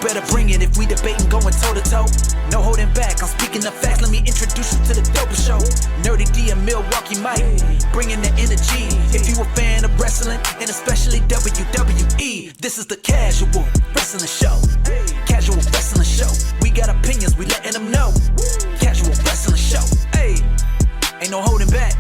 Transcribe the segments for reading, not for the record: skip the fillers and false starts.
better bring it if we debating going toe to toe. No holding back, I'm speaking the facts. Let me introduce you to the dopest show. Nerdy D and Milwaukee Mike, bringing the energy. If you a fan of wrestling and especially WWE, this is the Casual Wrestling Show. Casual Wrestling Show. We got opinions, we letting them know. Casual Wrestling Show. Hey, ain't no holding back.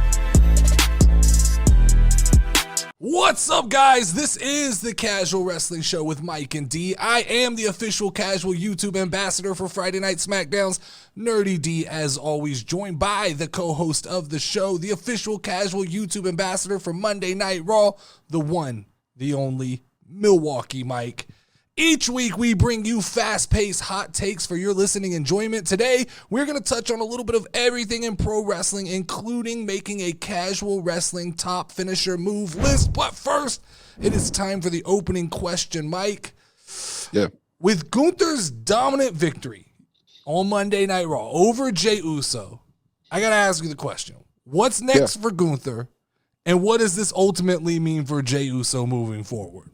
What's up, guys? This is the Casual Wrestling Show with Mike and D. I am the official casual YouTube ambassador for Friday Night SmackDowns, Nerdy D, as always, joined by the co-host of the show, the official casual YouTube ambassador for Monday Night Raw, the one, the only, Milwaukee Mike. Each week, we bring you fast-paced hot takes for your listening enjoyment. Today, we're going to touch on a little bit of everything in pro wrestling, including making a casual wrestling top finisher move list. But first, it is time for the opening question, Mike. Yeah. With Gunther's dominant victory on Monday Night Raw over Jey Uso, I got to ask you the question. What's next for Gunther, and what does this ultimately mean for Jey Uso moving forward?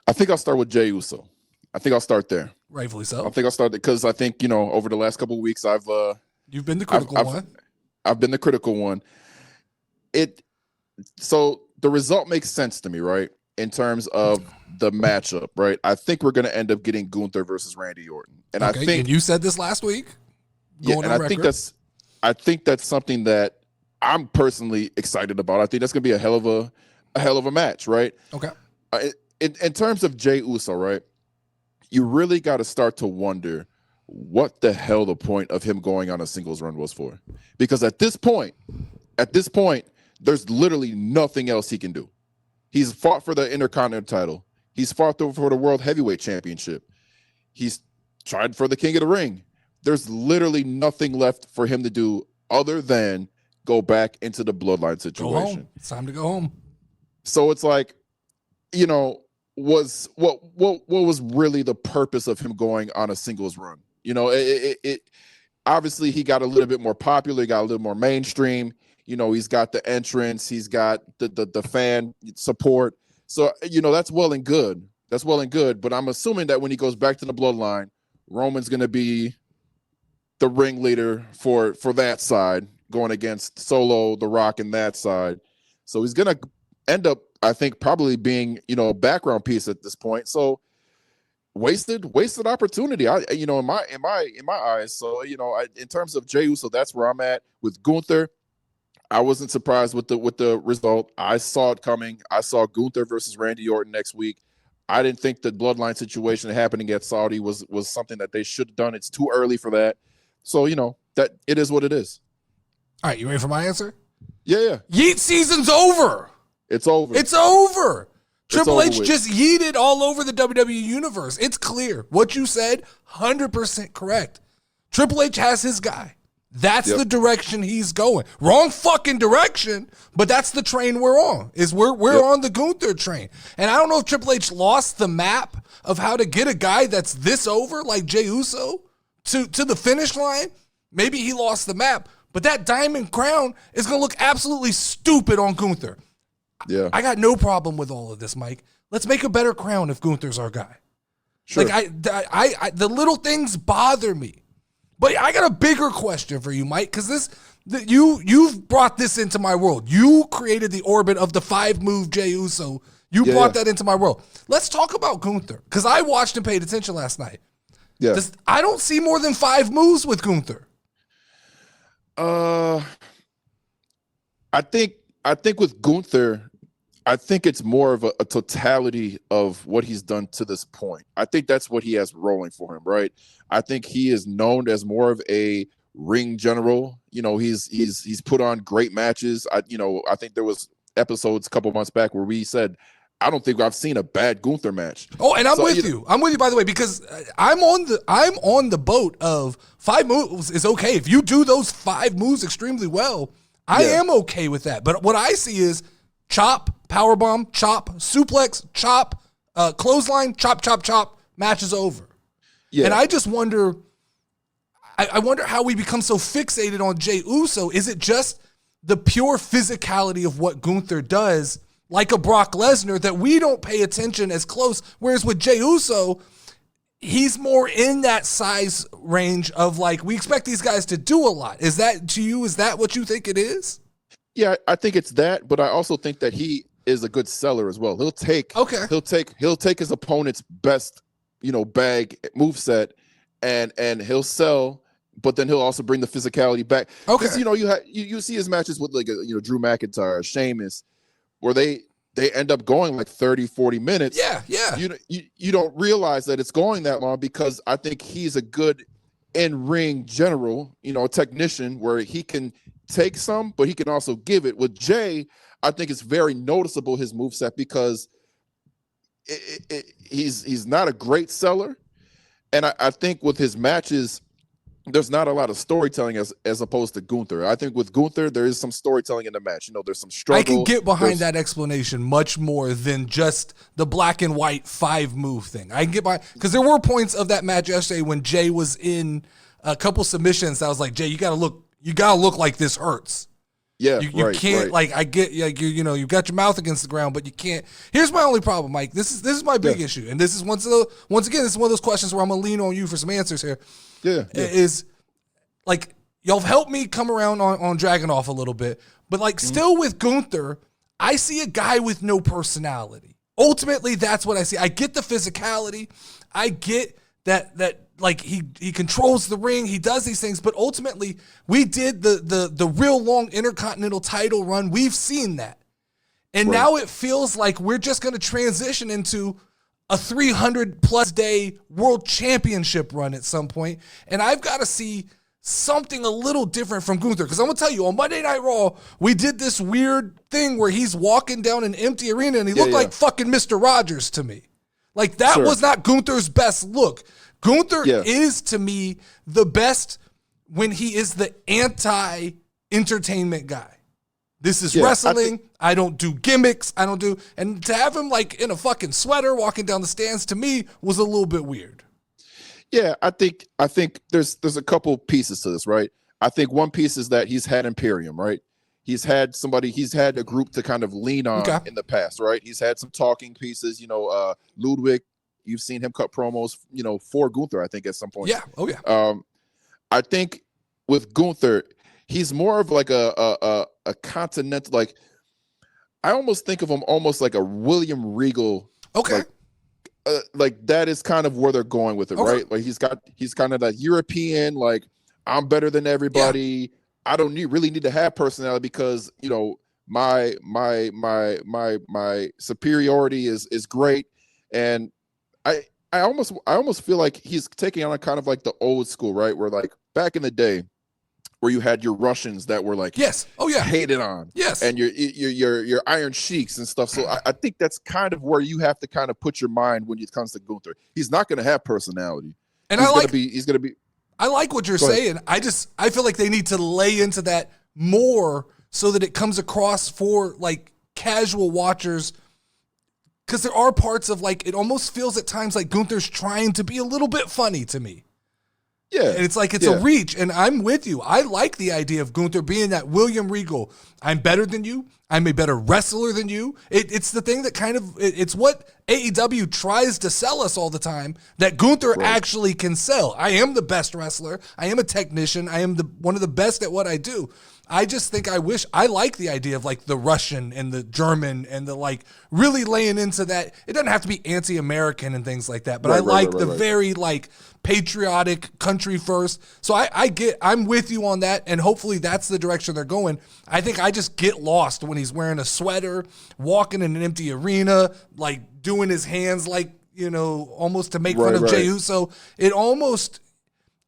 I think I'll start with Jey Uso. I think I'll start there. Rightfully so. I think I'll start there because I think, over the last couple of weeks, you've been the critical one. I've been the critical one. So the result makes sense to me, right? In terms of the matchup, right? I think we're going to end up getting Gunther versus Randy Orton. And okay, I think, and you said this last week. I think that's something that I'm personally excited about. I think that's going to be a hell of a match, right? Okay. In terms of Jey Uso, right, you really got to start to wonder what the hell the point of him going on a singles run was for. Because at this point, there's literally nothing else he can do. He's fought for the Intercontinental title. He's fought for the World Heavyweight Championship. He's tried for the King of the Ring. There's literally nothing left for him to do other than go back into the bloodline situation. Go home. It's time to go home. So it's like, what was really the purpose of him going on a singles run? It obviously he got a little bit more popular, he got a little more mainstream. He's got the entrance, he's got the fan support. So that's well and good. That's well and good. But I'm assuming that when he goes back to the bloodline, Roman's going to be the ringleader for that side, going against Solo, The Rock, and that side. So he's going to end up, I think, probably being, a background piece at this point. So wasted opportunity. In my eyes. So, in terms of Jey Uso, that's where I'm at. With Gunther, I wasn't surprised with the result. I saw it coming. I saw Gunther versus Randy Orton next week. I didn't think the bloodline situation happening at Saudi was something that they should have done. It's too early for that. So, that it is what it is. All right, you ready for my answer? Yeah. Yeet season's over. It's over. It's over. Triple H with. just yeeted all over the WWE universe. It's clear. What you said, 100% correct. Triple H has his guy. That's the direction he's going. Wrong fucking direction, but that's the train we're on. We're on the Gunther train. And I don't know if Triple H lost the map of how to get a guy that's this over, like Jey Uso, to the finish line. Maybe he lost the map, but that diamond crown is going to look absolutely stupid on Gunther. Yeah, I got no problem with all of this, Mike. Let's make a better crown if Gunther's our guy. Sure. Like I the little things bother me, but I got a bigger question for you, Mike, because you've brought this into my world. You created the orbit of the 5-move Jey Uso. You brought that into my world. Let's talk about Gunther, because I watched and paid attention last night. Yeah, I don't see more than 5 moves with Gunther. I think with Gunther, I think it's more of a totality of what he's done to this point. I think that's what he has rolling for him, right? I think he is known as more of a ring general. He's put on great matches. I think there was episodes a couple months back where we said, I don't think I've seen a bad Gunther match. Oh, and I'm with you. I'm with you, by the way, because I'm on the boat of 5 moves is okay. If you do those 5 moves extremely well, I am okay with that. But what I see is chop, powerbomb, chop, suplex, chop, clothesline, chop, chop, chop, match is over. Yeah. And I just wonder, I wonder how we become so fixated on Jey Uso. Is it just the pure physicality of what Gunther does like a Brock Lesnar, that we don't pay attention as close. Whereas with Jey Uso, he's more in that size range of like, we expect these guys to do a lot. Is that to you? Is that what you think it is? Yeah, I think it's that, but I also think that he is a good seller as well. He'll take his opponent's best, bag moveset and he'll sell, but then he'll also bring the physicality back. Okay. You see his matches with like Drew McIntyre, Sheamus, where they end up going like 30, 40 minutes. Yeah. You don't realize that it's going that long because I think he's a good in-ring general, a technician where he can take some, but he can also give it. With Jay, I think it's very noticeable, his moveset, because he's not a great seller. And I think with his matches, there's not a lot of storytelling as opposed to Gunther. I think with Gunther, there is some storytelling in the match. There's some struggle. I can get behind that explanation much more than just the black and white 5-move thing. I can get behind, because there were points of that match yesterday when Jay was in a couple submissions. I was like, Jay, you gotta look like this hurts. Yeah, you can't. Like, I get, like, you got your mouth against the ground, but you can't. Here's my only problem, Mike. This is my big issue, and this is once again, this is one of those questions where I'm gonna lean on you for some answers here. Yeah. Is like, y'all have helped me come around on Dragunov a little bit, but like, still with Gunther, I see a guy with no personality. Ultimately, that's what I see. I get the physicality. I get that like he controls the ring, he does these things, but ultimately we did the real long Intercontinental title run. We've seen that. And now it feels like we're just going to transition into a 300-plus day world championship run at some point. And I've got to see something a little different from Gunther. Because I'm going to tell you, on Monday Night Raw, we did this weird thing where he's walking down an empty arena and he looked like fucking Mr. Rogers to me. Like, that was not Gunther's best look. Gunther is, to me, the best when he is the anti-entertainment guy. This is wrestling. I don't do gimmicks. And to have him like in a fucking sweater walking down the stands, to me, was a little bit weird. Yeah, I think there's a couple pieces to this, right? I think one piece is that he's had Imperium, right? He's had a group to kind of lean on in the past, right? He's had some talking pieces, Ludwig. You've seen him cut promos, for Gunther, I think, at some point. Yeah. Oh, yeah. I think with Gunther, he's more of like a continental, like, I almost think of him almost like a William Regal. Okay. Like that is kind of where they're going with it, right? Like he's kind of that European, like, I'm better than everybody. Yeah. I don't really need to have personality because, my superiority is great. And I almost feel like he's taking on a kind of like the old school, right? Where like back in the day, where you had your Russians that were like hated on, and your Iron Sheiks and stuff. So I think that's kind of where you have to kind of put your mind when it comes to Gunther. He's not going to have personality, and he's going to be. I like what you're saying. I feel like they need to lay into that more so that it comes across for like casual watchers. Because there are parts of like, it almost feels at times like Gunther's trying to be a little bit funny to me. Yeah. And it's like, it's a reach. And I'm with you. I like the idea of Gunther being that William Regal. I'm better than you. I'm a better wrestler than you. It's the thing that kind of, it's what AEW tries to sell us all the time, that Gunther actually can sell. I am the best wrestler. I am a technician. I am one of the best at what I do. I just think I like the idea of like the Russian and the German and the like really laying into that. It doesn't have to be anti-American and things like that, but I like the very like patriotic country first. So I'm with you on that. And hopefully that's the direction they're going. I think I just get lost when he's wearing a sweater, walking in an empty arena, like doing his hands like, almost to make fun of Jey Uso. It almost,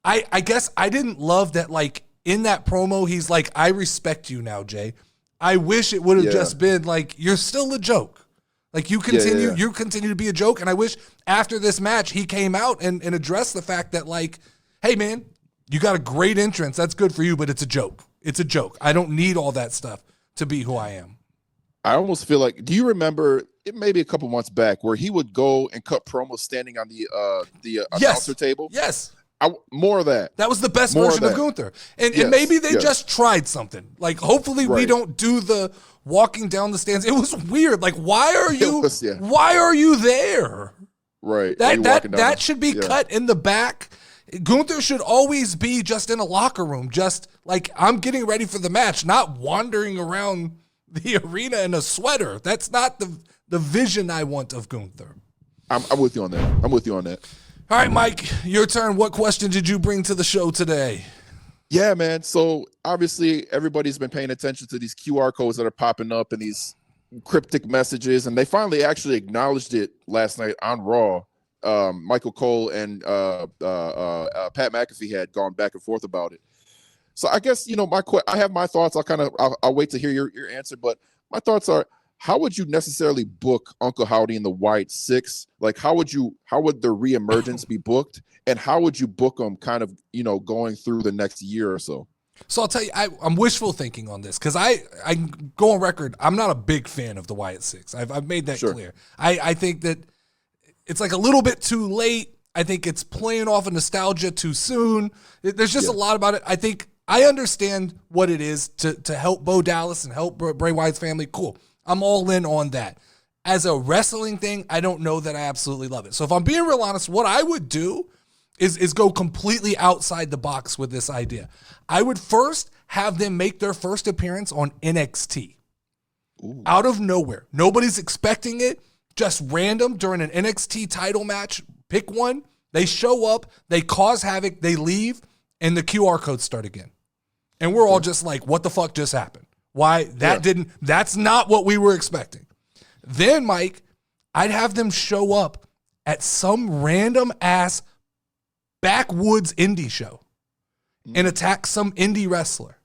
I guess I didn't love that, like, in that promo, he's like, I respect you now, Jay. I wish it would have just been like, you're still a joke. Like you continue to be a joke. And I wish after this match, he came out and addressed the fact that like, hey man, you got a great entrance. That's good for you, but it's a joke. It's a joke. I don't need all that stuff to be who I am. I almost feel like, do you remember it maybe a couple months back where he would go and cut promos standing on the announcer table? Yes. More of that. That was the best version of Gunther. And maybe they just tried something. Like, hopefully we don't do the walking down the stands. It was weird. Like, why are you yeah. why are you there? Right. That should be cut in the back. Gunther should always be just in a locker room, just like, I'm getting ready for the match, not wandering around the arena in a sweater. That's not the vision I want of Gunther. I'm with you on that. All right, Mike, your turn. What question did you bring to the show today? Yeah, man. So obviously everybody's been paying attention to these QR codes that are popping up and these cryptic messages, and they finally actually acknowledged it last night on Raw. Michael Cole and Pat McAfee had gone back and forth about it. So I guess, I have my thoughts. I'll wait to hear your answer, but my thoughts are, how would you necessarily book Uncle Howdy and the White Six? Like, how would their reemergence be booked? And how would you book them kind of, going through the next year or so? So I'll tell you, I'm wishful thinking on this because I go on record, I'm not a big fan of the Wyatt Six. I've made that clear. I think that it's like a little bit too late. I think it's playing off of nostalgia too soon. There's just a lot about it. I think I understand what it is to help Bo Dallas and help Bray Wyatt's family. Cool. I'm all in on that. As a wrestling thing, I don't know that I absolutely love it. So if I'm being real honest, what I would do is go completely outside the box with this idea. I would first have them make their first appearance on NXT. Ooh. Out of nowhere. Nobody's expecting it. Just random during an NXT title match. Pick one. They show up. They cause havoc. They leave. And the QR codes start again. And we're all just like, what the fuck just happened? Why? That's not what we were expecting. Then, Mike, I'd have them show up at some random ass backwoods indie show and attack some indie wrestler.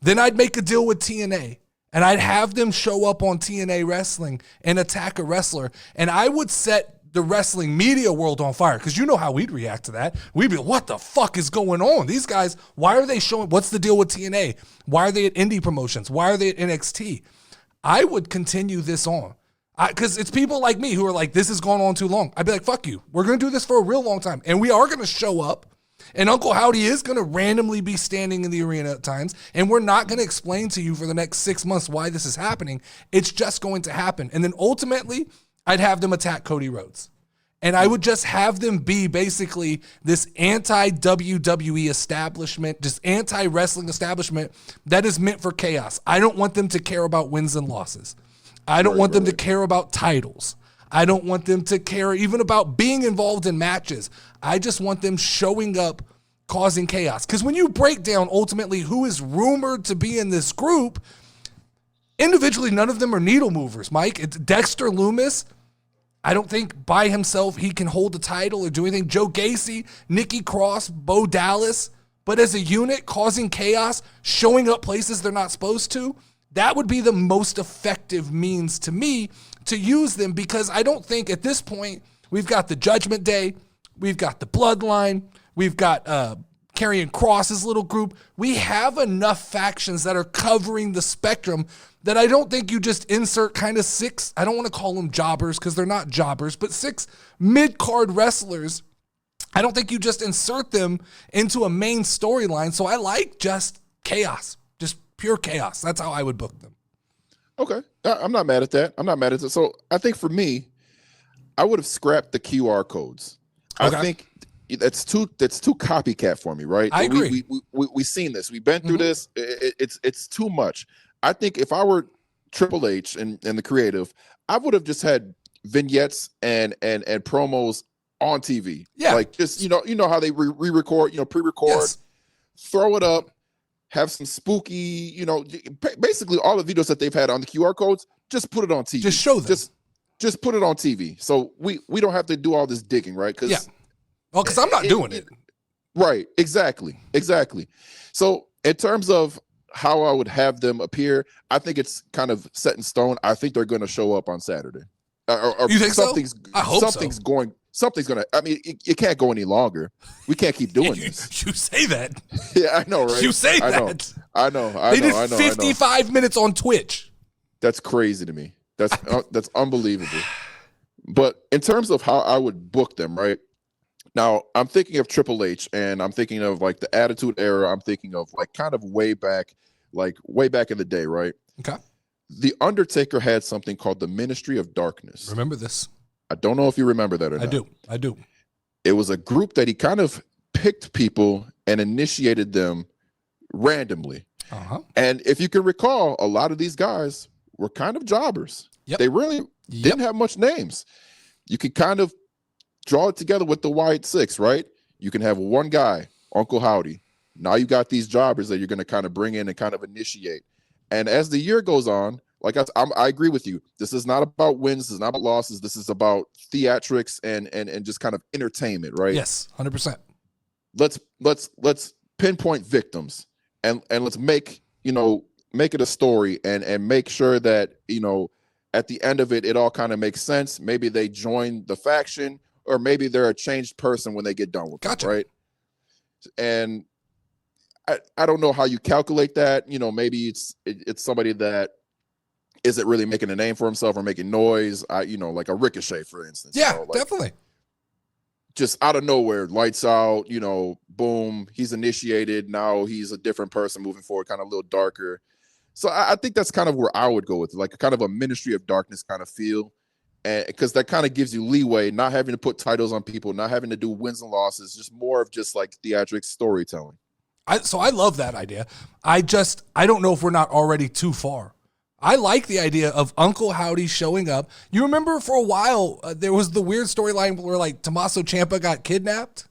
Then I'd make a deal with TNA and I'd have them show up on TNA Wrestling and attack a wrestler. And I would set the wrestling media world on fire because you know how we'd react to that. We'd be, what the fuck is going on? These guys, why are they showing? What's the deal with TNA? Why are they at indie promotions? Why are they at NXT? I would continue this on. Because it's people like me who are like, this has gone on too long. I'd be like, fuck you. We're going to do this for a real long time. And we are going to show up. And Uncle Howdy is going to randomly be standing in the arena at times. And we're not going to explain to you for the next 6 months why this is happening. It's just going to happen. And then ultimately, I'd have them attack Cody Rhodes. And I would just have them be basically this anti-WWE establishment, just anti-wrestling establishment that is meant for chaos. I don't want them to care about wins and losses. I don't want them to care about titles. I don't want them to care even about being involved in matches. I just want them showing up, causing chaos. Because when you break down ultimately who is rumored to be in this group, individually, none of them are needle movers, Mike. It's Dexter Lumis. I don't think by himself he can hold the title or do anything. Joe Gacy, Nikki Cross, Bo Dallas. But as a unit, causing chaos, showing up places they're not supposed to, that would be the most effective means to me to use them, because I don't think at this point we've got the Judgment Day, we've got the Bloodline, we've got Karrion Kross's little group. We have enough factions that are covering the spectrum that I don't think you just insert kind of 6, I don't want to call them jobbers because they're not jobbers, but 6 mid-card wrestlers. I don't think you just insert them into a main storyline. So I like just chaos. Pure chaos. That's how I would book them. Okay. I'm not mad at that. So I think for me, I would have scrapped the QR codes. Okay. I think that's too copycat for me, right? I agree. We've seen this. We've been through this. It's too much. I think if I were Triple H and the creative, I would have just had vignettes and promos on TV. Yeah. Like just, you know how they re-record, pre-record, yes. Throw it up. Have some spooky, basically all the videos that they've had on the QR codes, just put it on TV. Just show them. Just put it on TV. So we don't have to do all this digging, right? Because I'm not doing it. Right. Exactly. So in terms of how I would have them appear, I think it's kind of set in stone. I think they're going to show up on Saturday. Or you think so? I hope something's going to, I mean, it can't go any longer. We can't keep doing this. You say that. Yeah, I know, right? You say that. I know. They did 55 minutes on Twitch. That's crazy to me. That's unbelievable. But in terms of how I would book them, right? Now, I'm thinking of Triple H, and I'm thinking of like the Attitude Era. I'm thinking of like kind of way back in the day, right? Okay. The Undertaker had something called the Ministry of Darkness. Remember this? I don't know if you remember that or not. I do. It was a group that he kind of picked people and initiated them randomly. And if you can recall, a lot of these guys were kind of jobbers. Yep. They really didn't have much names. You could kind of draw it together with the White Six, right? You can have one guy, Uncle Howdy. Now you got these jobbers that you're going to kind of bring in and kind of initiate. And as the year goes on, like I agree with you. This is not about wins. This is not about losses. This is about theatrics and just kind of entertainment, right? Yes, 100%. Let's pinpoint victims and let's make it a story and make sure that at the end of it, it all kind of makes sense. Maybe they join the faction, or maybe they're a changed person when they get done with it, right? And I don't know how you calculate that. Maybe it's somebody that isn't really making a name for himself or making noise. Like a Ricochet, for instance. Yeah, definitely. Just out of nowhere, lights out, boom, he's initiated. Now he's a different person moving forward, kind of a little darker. So I think that's kind of where I would go with it, like a kind of a Ministry of Darkness kind of feel. And because that kind of gives you leeway, not having to put titles on people, not having to do wins and losses, just more of just like theatrics storytelling. So I love that idea. I don't know if we're not already too far. I like the idea of Uncle Howdy showing up. You remember for a while, there was the weird storyline where like Tommaso Ciampa got kidnapped?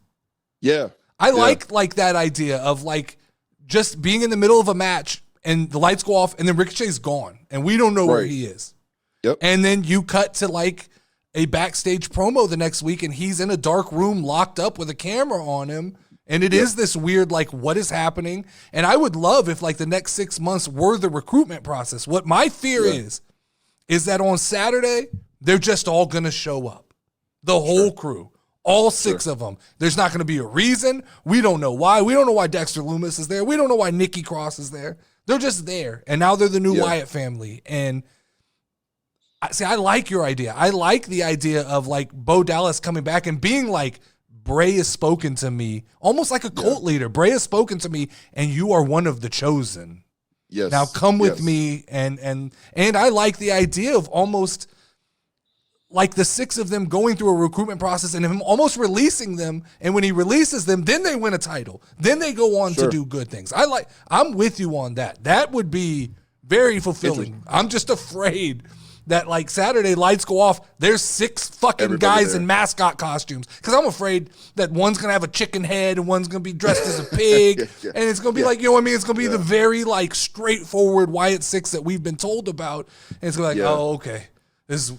Yeah. I like that idea of like just being in the middle of a match and the lights go off and then Ricochet's gone and we don't know where he is. Yep. And then you cut to like a backstage promo the next week and he's in a dark room locked up with a camera on him. And it is this weird, like, what is happening? And I would love if, like, the next 6 months were the recruitment process. What my fear is that on Saturday, they're just all going to show up. The whole crew. All 6 of them. There's not going to be a reason. We don't know why. We don't know why Dexter Lumis is there. We don't know why Nikki Cross is there. They're just there. And now they're the new Wyatt family. And I like your idea. I like the idea of, like, Bo Dallas coming back and being like, Bray has spoken to me, almost like a cult leader. Bray has spoken to me, and you are one of the chosen. Yes. Now come with me, and I like the idea of almost like the 6 of them going through a recruitment process and him almost releasing them. And when he releases them, then they win a title. Then they go on to do good things. I'm with you on that. That would be very fulfilling. I'm just afraid that like Saturday lights go off, there's 6 fucking guys in mascot costumes. Because I'm afraid that one's going to have a chicken head and one's going to be dressed as a pig. And it's going to be like, you know what I mean? It's going to be the very like straightforward Wyatt Six that we've been told about. And it's going to be like, oh, okay. This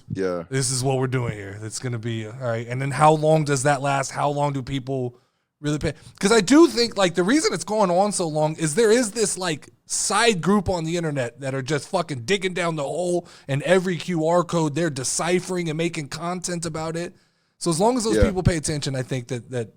is what we're doing here. It's going to be, all right. And then how long does that last? How long do people really pay? Because I do think like the reason it's going on so long is there is this like side group on the internet that are just fucking digging down the hole, and every QR code they're deciphering and making content about it. So as long as those people pay attention, I think that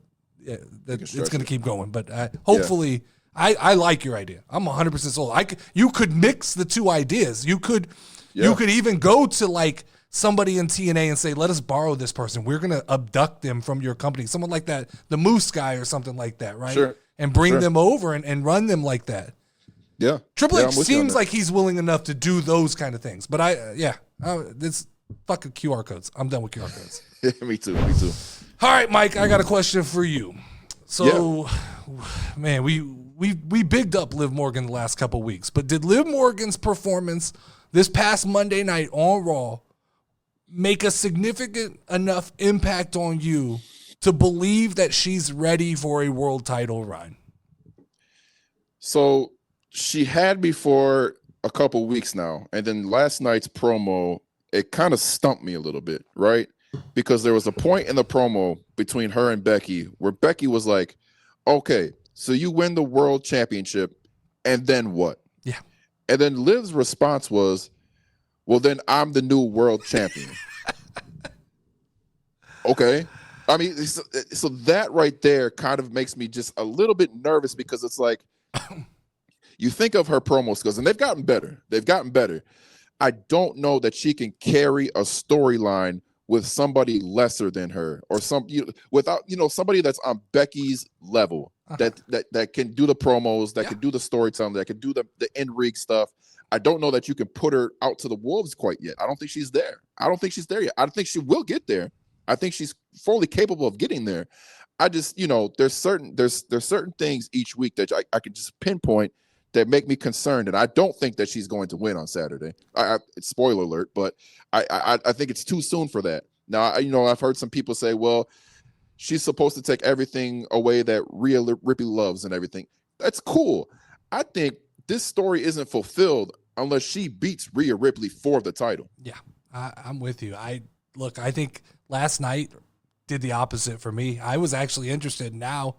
it's going to keep going. But hopefully, I like your idea. I'm 100% sold. You could mix the 2 ideas. You could even go to like somebody in TNA and say, let us borrow this person. We're going to abduct them from your company. Someone like that, the Moose guy or something like that, right? Sure. And bring them over and run them like that. Yeah. Triple H seems like he's willing enough to do those kind of things. But it's fucking QR codes. I'm done with QR codes. Me too. All right, Mike, I got a question for you. So, man, we bigged up Liv Morgan the last couple weeks. But did Liv Morgan's performance this past Monday night on Raw make a significant enough impact on you to believe that she's ready for a world title run? So she had me for a couple weeks now, and then last night's promo, it kind of stumped me a little bit, right? Because there was a point in the promo between her and Becky where Becky was like, okay, so you win the world championship, and then what? Yeah. And then Liv's response was, well, then I'm the new world champion. Okay. I mean, so that right there kind of makes me just a little bit nervous, because it's like, you think of her promo skills, and they've gotten better. I don't know that she can carry a storyline with somebody lesser than her, or without somebody that's on Becky's level, that can do the promos, that can do the storytelling, that can do the in-ring stuff. I don't know that you can put her out to the wolves quite yet. I don't think she's there. I don't think she's there yet. I think she will get there. I think she's fully capable of getting there. I just, there's certain things each week that I can just pinpoint that make me concerned, and I don't think that she's going to win on Saturday. It's spoiler alert, but I think it's too soon for that. Now, I've heard some people say, well, she's supposed to take everything away that Rhea Ripley loves and everything. That's cool. I think this story isn't fulfilled unless she beats Rhea Ripley for the title. Yeah, I'm with you. I think last night did the opposite for me. I was actually interested. Now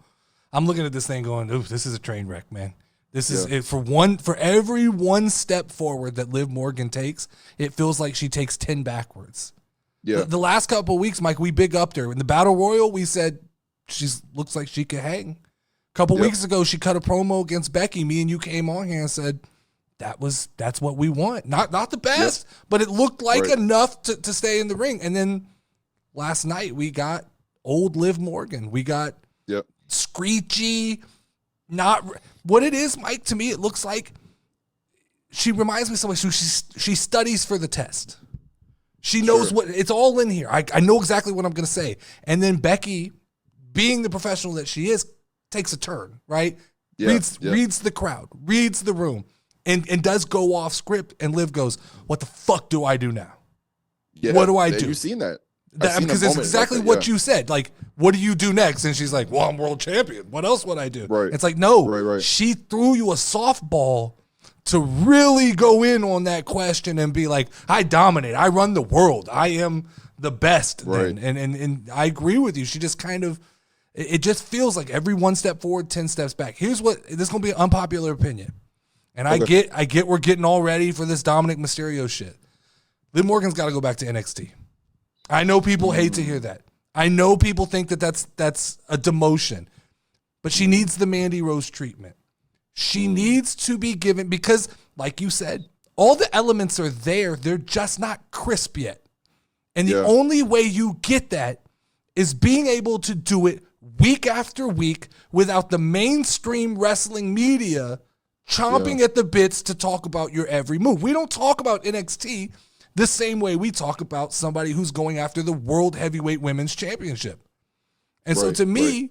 I'm looking at this thing going, ooh, this is a train wreck, man. This is it for every one step forward that Liv Morgan takes, it feels like she takes 10 backwards. Yeah. The last couple of weeks, Mike, we big upped her. In the Battle Royal, we said she looks like she could hang. A couple weeks ago, she cut a promo against Becky. Me and you came on here and said, that's what we want. Not the best, but it looked like enough to stay in the ring. And then last night, we got old Liv Morgan. We got screechy, not what it is, Mike. To me, it looks like she reminds me of somebody who she studies for the test. She knows what it's all in here. I know exactly what I'm going to say. And then Becky, being the professional that she is, takes a turn, right? Reads the crowd, reads the room, and does go off script. And Liv goes, "What the fuck do I do now? What do I do?" You've seen that. Because it's exactly what you said. Like, what do you do next? And she's like, well, I'm world champion. What else would I do? Right. It's like, no, she threw you a softball to really go in on that question and be like, I dominate. I run the world. I am the best. Right. Then. And I agree with you. She just kind of, it just feels like every one step forward, 10 steps back. This is going to be an unpopular opinion. And I get we're getting all ready for this Dominic Mysterio shit. Liv Morgan's got to go back to NXT. I know people hate to hear that. I know people think that that's a demotion. But she needs the Mandy Rose treatment. She needs to be given, because, like you said, all the elements are there. They're just not crisp yet. And the only way you get that is being able to do it week after week without the mainstream wrestling media chomping at the bits to talk about your every move. We don't talk about NXT the same way we talk about somebody who's going after the World Heavyweight Women's Championship. And so to me,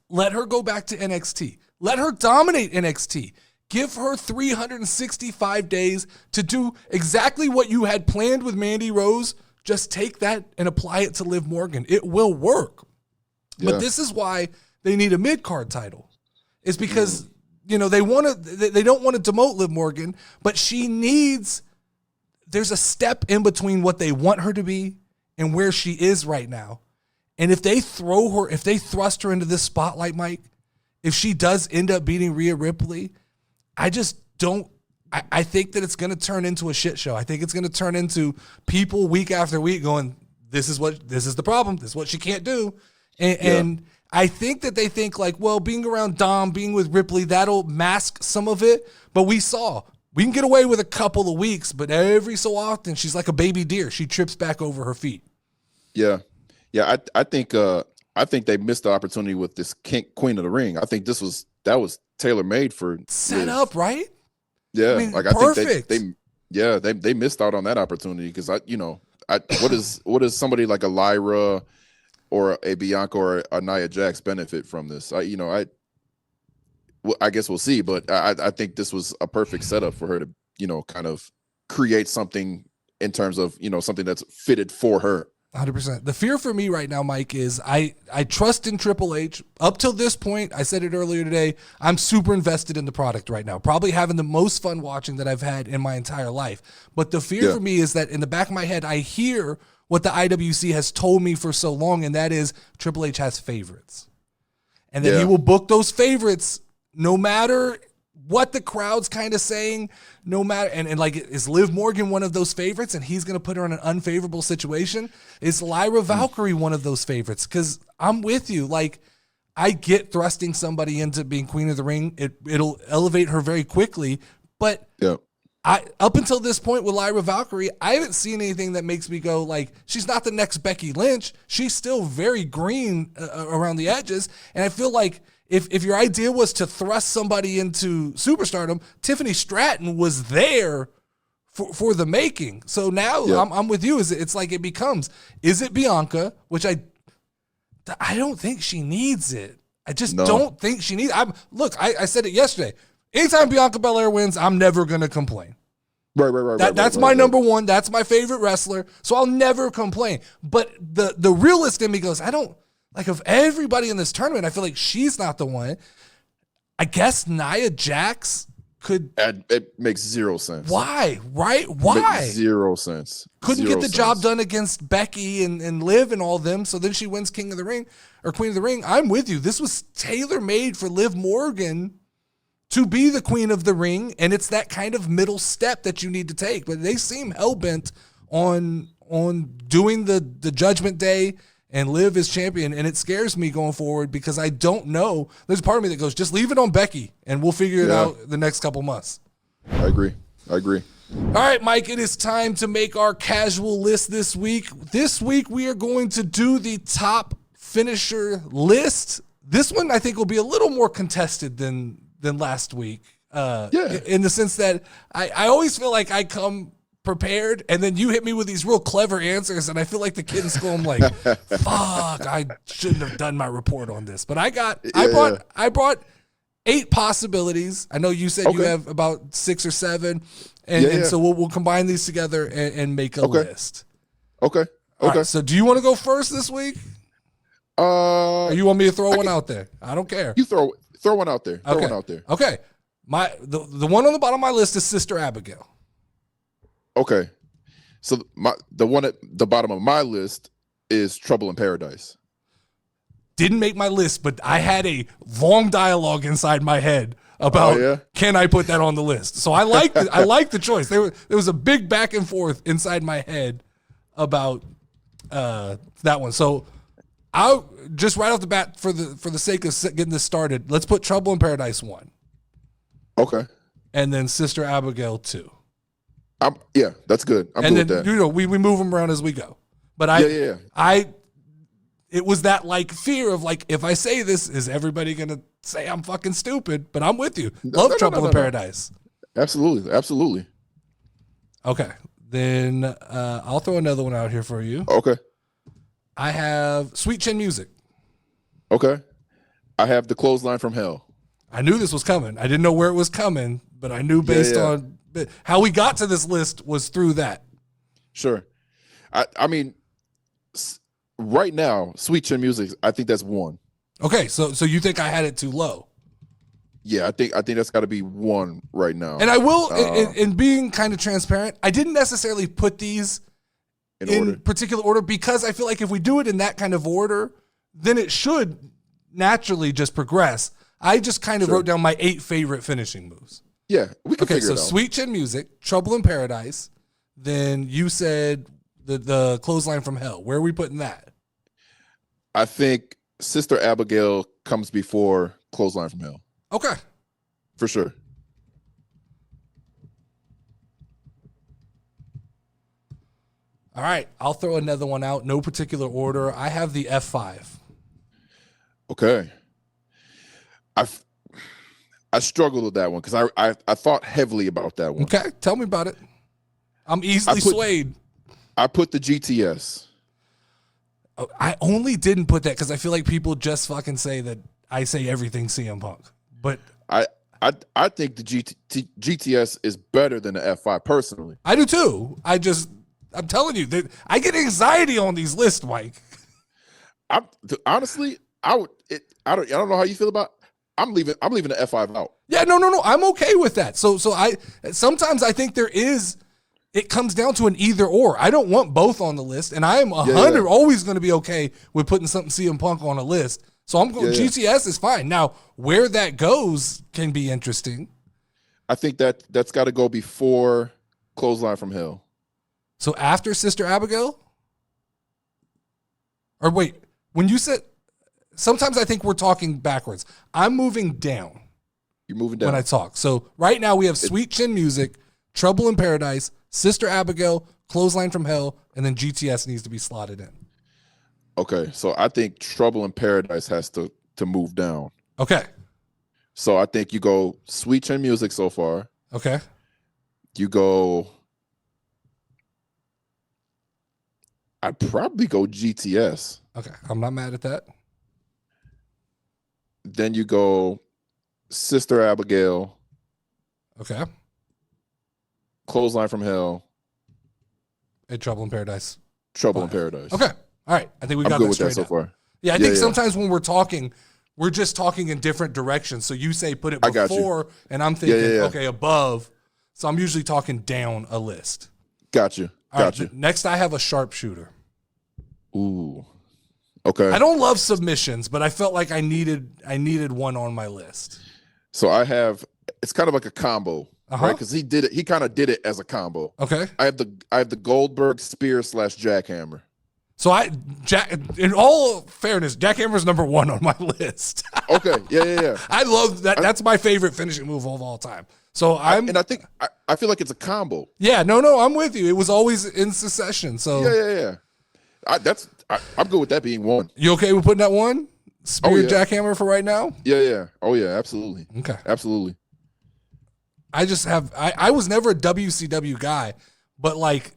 let her go back to NXT. Let her dominate NXT. Give her 365 days to do exactly what you had planned with Mandy Rose. Just take that and apply it to Liv Morgan. It will work. Yeah. But this is why they need a mid-card title. It's because, they don't want to demote Liv Morgan, but there's a step in between what they want her to be and where she is right now. And if they thrust her into this spotlight, Mike, if she does end up beating Rhea Ripley, I think that it's going to turn into a shit show. I think it's going to turn into people week after week going, this is the problem. This is what she can't do. And I think that they think like, well, being around Dom, being with Ripley, that'll mask some of it. But we can get away with a couple of weeks, but every so often she's like a baby deer. She trips back over her feet. Yeah. Yeah. I think they missed the opportunity with this Queen of the Ring. I think that was tailor-made for set up, right? Yeah. I mean, like perfect. I think they missed out on that opportunity because what is somebody like a Lyra or a Bianca or a Nia Jax benefit from this? I guess we'll see, but I think this was a perfect setup for her to, kind of create something in terms of, something that's fitted for her. 100%. The fear for me right now, Mike, is I trust in Triple H. Up till this point, I said it earlier today, I'm super invested in the product right now. Probably having the most fun watching that I've had in my entire life. But the fear for me is that in the back of my head, I hear what the IWC has told me for so long, and that is Triple H has favorites. And that he will book those favorites no matter what the crowd's kind of saying, no matter, and like, is Liv Morgan one of those favorites and he's going to put her in an unfavorable situation? Is Lyra Valkyrie one of those favorites? Because I'm with you. Like, I get thrusting somebody into being Queen of the Ring. It'll elevate her very quickly. But up until this point with Lyra Valkyrie, I haven't seen anything that makes me go like, she's not the next Becky Lynch. She's still very green around the edges. And I feel like if your idea was to thrust somebody into superstardom, Tiffany Stratton was there for the making. So now I'm with you. It's like it becomes, is it Bianca? Which I don't think she needs it. I just don't think she needs it. I said it yesterday. Anytime Bianca Belair wins, I'm never going to complain. Right. That's my number one. That's my favorite wrestler. So I'll never complain. But the realist in me goes, I don't, like, of everybody in this tournament, I feel like she's not the one. I guess Nia Jax could. It makes zero sense. Why? Right? Why? Makes zero sense. Couldn't get the job done against Becky and Liv and all them. So then she wins King of the Ring or Queen of the Ring. I'm with you. This was tailor-made for Liv Morgan to be the Queen of the Ring, and it's that kind of middle step that you need to take. But they seem hell-bent on doing the Judgment Day and Liv as champion, and it scares me going forward because I don't know. There's a part of me that goes, just leave it on Becky, and we'll figure it out the next couple months. I agree. All right, Mike, it is time to make our casual list this week. This week, we are going to do the top finisher list. This one, I think, will be a little more contested than last week. In the sense that I always feel like I come prepared, and then you hit me with these real clever answers, and I feel like the kid in school. I'm like, fuck, I shouldn't have done my report on this. But I brought 8 possibilities. I know you said you have about 6 or 7, and so we'll combine these together and make a list. Okay. All right, so do you want to go first this week? Or you want me to throw one out there? I don't care. You throw one out there. Throw one out there. Okay. The one on the bottom of my list is Sister Abigail. Okay. So the one at the bottom of my list is Trouble in Paradise. Didn't make my list, but I had a long dialogue inside my head about can I put that on the list. So I like the choice. There was a big back and forth inside my head about that one. So I'll just right off the bat, for the sake of getting this started, let's put Trouble in Paradise 1. Okay. And then Sister Abigail 2. That's good. I'm and good then, with that. You know, we move them around as we go. But it was that like fear of like, if I say this, is everybody going to say I'm fucking stupid? But I'm with you. Love Trouble in Paradise. Absolutely. Okay. Then I'll throw another one out here for you. Okay. I have Sweet Chin Music. Okay. I have The Clothesline from Hell. I knew this was coming. I didn't know where it was coming, but I knew based on how we got to this list was through that. Sure. I mean, right now, Sweet Chin Music, I think that's 1. Okay, so you think I had it too low? Yeah, I think that's got to be 1 right now. And I will, in being kind of transparent, I didn't necessarily put these in particular order because I feel like if we do it in that kind of order, then it should naturally just progress. I just kind of wrote down my 8 favorite finishing moves. Yeah, we can figure it out. So Sweet Chin Music, Trouble in Paradise, then you said the Clothesline from Hell. Where are we putting that? I think Sister Abigail comes before Clothesline from Hell. Okay. For sure. All right, I'll throw another one out. No particular order. I have the F5. Okay. I struggled with that one because I thought heavily about that one. Okay, tell me about it. I'm easily swayed. I put the GTS. I only didn't put that because I feel like people just fucking say that I say everything CM Punk. But I think the GTS is better than the F5 personally. I do too. I'm telling you that I get anxiety on these lists, Mike. Honestly, I don't know how you feel about. I'm leaving the F5 out. Yeah, no. I'm okay with that. So sometimes I think it comes down to an either or. I don't want both on the list, and I am 100 always going to be okay with putting something CM Punk on a list. So I'm going GTS is fine. Now, where that goes can be interesting. I think that's got to go before Clothesline from Hell. So after Sister Abigail? Or wait, when you said, sometimes I think we're talking backwards. I'm moving down. You're moving down. When I talk. So right now we have Sweet Chin Music, Trouble in Paradise, Sister Abigail, Clothesline from Hell, and then GTS needs to be slotted in. Okay, so I think Trouble in Paradise has to move down. Okay. So I think you go Sweet Chin Music so far. Okay. You go. I'd probably go GTS. Okay. I'm not mad at that. Then you go Sister Abigail. Okay. Clothesline from Hell. And Trouble in Paradise. Trouble in Paradise. Okay. All right. I think we I'm got good that with that straight so down. far. Yeah, I think sometimes when we're talking, we're just talking in different directions. So you say put it before, and I'm thinking, okay, above. So I'm usually talking down a list. Got you. Got you. Next, I have a sharpshooter. Ooh. Okay. I don't love submissions, but I felt like I needed one on my list. So I have. It's kind of like a combo, right? Because he did it. He kind of did it as a combo. Okay. I have the Goldberg Spear / Jackhammer. So in all fairness, Jackhammer's number 1 on my list. Okay. Yeah. I love that. That's my favorite finishing move of all time. So I feel like it's a combo. Yeah. No, I'm with you. It was always in succession. So yeah. I'm good with that being 1. You okay with putting that 1? Spear Jackhammer for right now? Yeah. Oh yeah, absolutely. Okay. Absolutely. I just have I was never a WCW guy, but like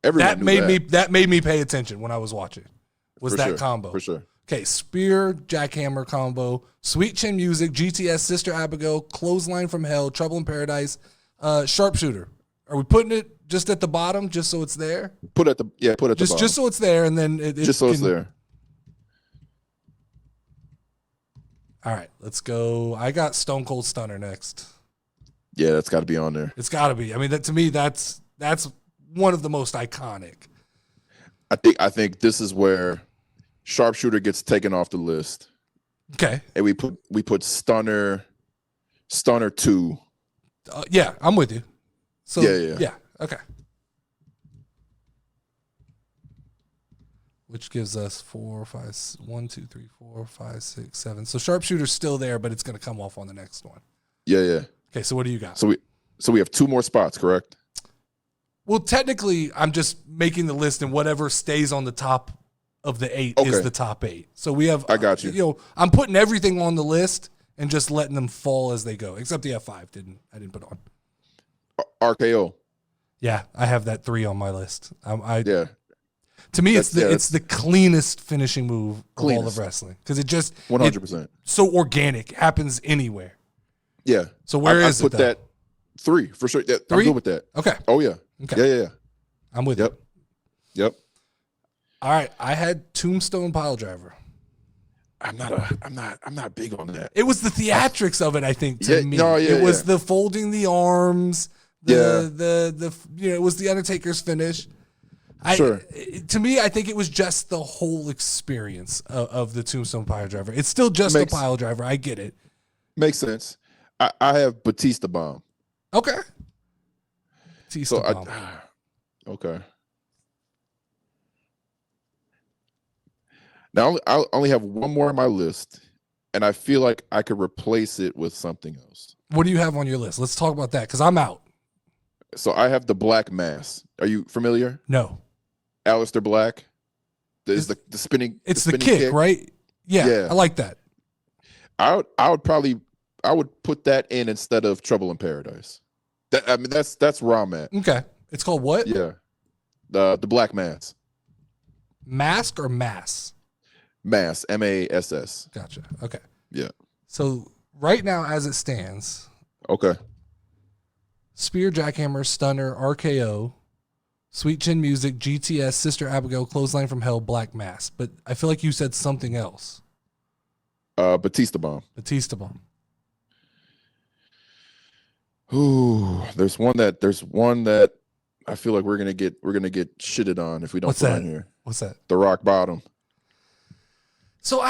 everyone that made me pay attention when I was watching. Was that combo. For sure. Okay, Spear Jackhammer combo, Sweet Chin Music, GTS, Sister Abigail, Clothesline from Hell, Trouble in Paradise, Sharpshooter. Are we putting it just at the bottom just so it's there? Put at the bottom. Just so it's there, and then it's there. All right, let's go. I got Stone Cold Stunner next. Yeah, that's got to be on there. It's got to be. I mean, to me, that's one of the most iconic. I think this is where Sharpshooter gets taken off the list. Okay. And we put Stunner 2. Yeah, I'm with you. So yeah. Okay. Which gives us 4, 5, 1, 2, 3, 4, 5, 6, 7. So Sharpshooter's still there, but it's going to come off on the next one. Yeah. Okay, so what do you got? So we have 2 more spots, correct? Well, technically, I'm just making the list, and whatever stays on the top of the 8 is the top 8. So we have. I got you. I'm putting everything on the list and just letting them fall as they go, except the F5 I didn't put on. RKO. Yeah, I have that 3 on my list. Yeah. To me, it's the cleanest finishing move of all of wrestling because it just 100% so organic, happens anywhere. Yeah. So where is it? I put that 3 for sure. Yeah, 3? I'm good with that. Okay. Oh yeah. Okay. Yeah. I'm with you. Yep. All right. I had Tombstone Piledriver. I'm not big on that. It was the theatrics of it, I think, to me. No, it was the folding the arms. It was the Undertaker's finish. To me, I think it was just the whole experience of the Tombstone Piledriver. It's still just a Piledriver. I get it. Makes sense. I have Batista Bomb. Okay. Batista Bomb. Okay. Now I only have 1 more on my list, and I feel like I could replace it with something else. What do you have on your list? Let's talk about that because I'm out. So I have the Black Mass. Are you familiar? No. Aleister Black. Is the spinning? It's the kick, right? Yeah. I like that. I would put that in instead of Trouble in Paradise. That's where I'm at. Okay. It's called what? Yeah. The Black Mass. Mask or mass? Mass. MASS. Gotcha. Okay. Yeah. So right now, as it stands, okay. Spear, Jackhammer, Stunner, RKO, Sweet Chin Music, GTS, Sister Abigail, Clothesline from Hell, Black Mass. But I feel like you said something else. Batista Bomb. Batista Bomb. Ooh, there's one that I feel like we're gonna get shitted on if we don't put on here. What's that? The Rock Bottom. So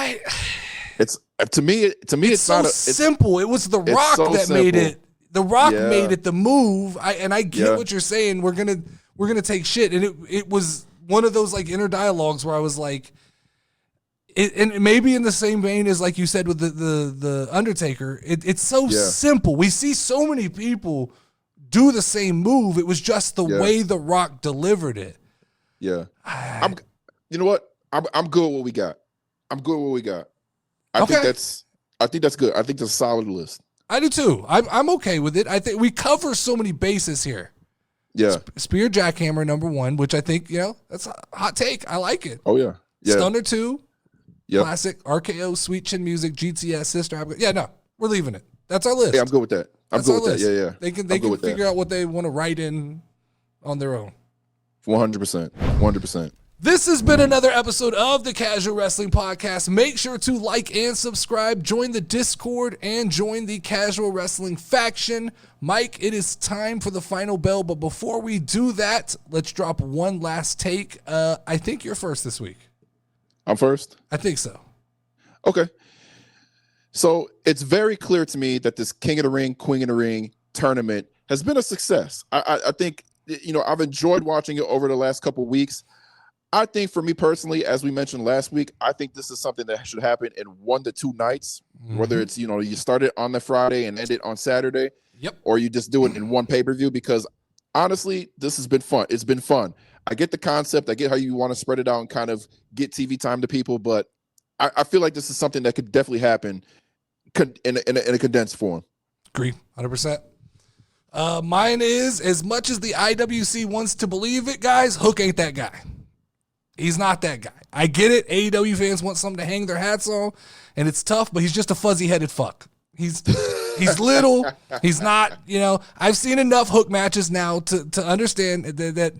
it's to me it's so not simple. It was The Rock that made it. The Rock made it the move. I get what you're saying. We're gonna take shit, and it was one of those like inner dialogues where I was like, and maybe in the same vein as like you said with the Undertaker. It's so simple. We see so many people do the same move. It was just the way The Rock delivered it. Yeah, you know what? I'm good with what we got. I I think that's good. I think that's a solid list. I do too. I'm okay with it. I think we cover so many bases here. Yeah. Spear Jackhammer number 1, which I think, that's a hot take. I like it. Oh, yeah. Yeah. Stunner 2, Yep. classic. RKO, Sweet Chin Music, GTS, Sister Abigail. Yeah, no, we're leaving it. That's our list. Yeah, I'm good with that. I'm That's good our with that. list. Yeah, yeah. They can figure out what they want to write in on their own. 100%. 100%. This has been another episode of the Casual Wrestling Podcast. Make sure to like and subscribe, join the Discord, and join the Casual Wrestling faction. Mike, it is time for the final bell, but before we do that, let's drop one last take. I think you're first this week. I'm first? I think so. Okay. So it's very clear to me that this King of the Ring, Queen of the Ring tournament has been a success. I think, I've enjoyed watching it over the last couple of weeks. I think for me personally, as we mentioned last week, I think this is something that should happen in 1 to 2 nights, whether it's, you start it on the Friday and end it on Saturday, or you just do it in one pay-per-view, because honestly, this has been fun. It's been fun. I get the concept. I get how you want to spread it out and kind of get TV time to people, but I feel like this is something that could definitely happen in a condensed form. Agree, 100%. Mine is, as much as the IWC wants to believe it, guys, Hook ain't that guy. He's not that guy. I get it. AEW fans want something to hang their hats on, and it's tough, but he's just a fuzzy-headed fuck. He's little. He's not, I've seen enough Hook matches now to understand that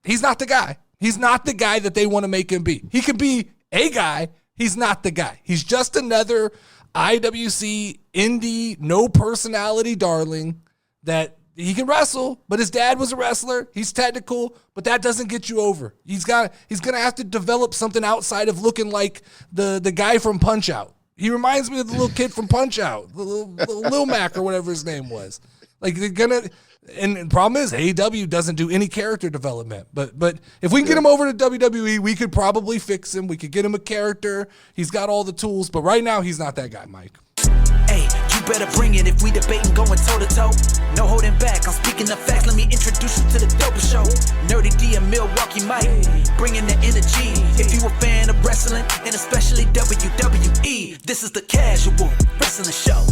he's not the guy. He's not the guy that they want to make him be. He could be a guy. He's not the guy. He's just another IWC indie, no personality darling that he can wrestle, but his dad was a wrestler. He's technical, but that doesn't get you over. He's going to have to develop something outside of looking like the guy from Punch-Out. He reminds me of the little kid from Punch-Out, the little Lil Mac or whatever his name was. Like, they're going to, and the problem is AEW doesn't do any character development. But if we can get him over to WWE, we could probably fix him. We could get him a character. He's got all the tools, but right now he's not that guy, Mike. Hey, you better bring it if we debating going toe to toe. No holding back, I'm speaking the facts. Let me introduce you to the dopest show. Nerdy D and Milwaukee Mike, bringing the energy. If you a fan of wrestling and especially WWE, this is the Casual Wrestling Show.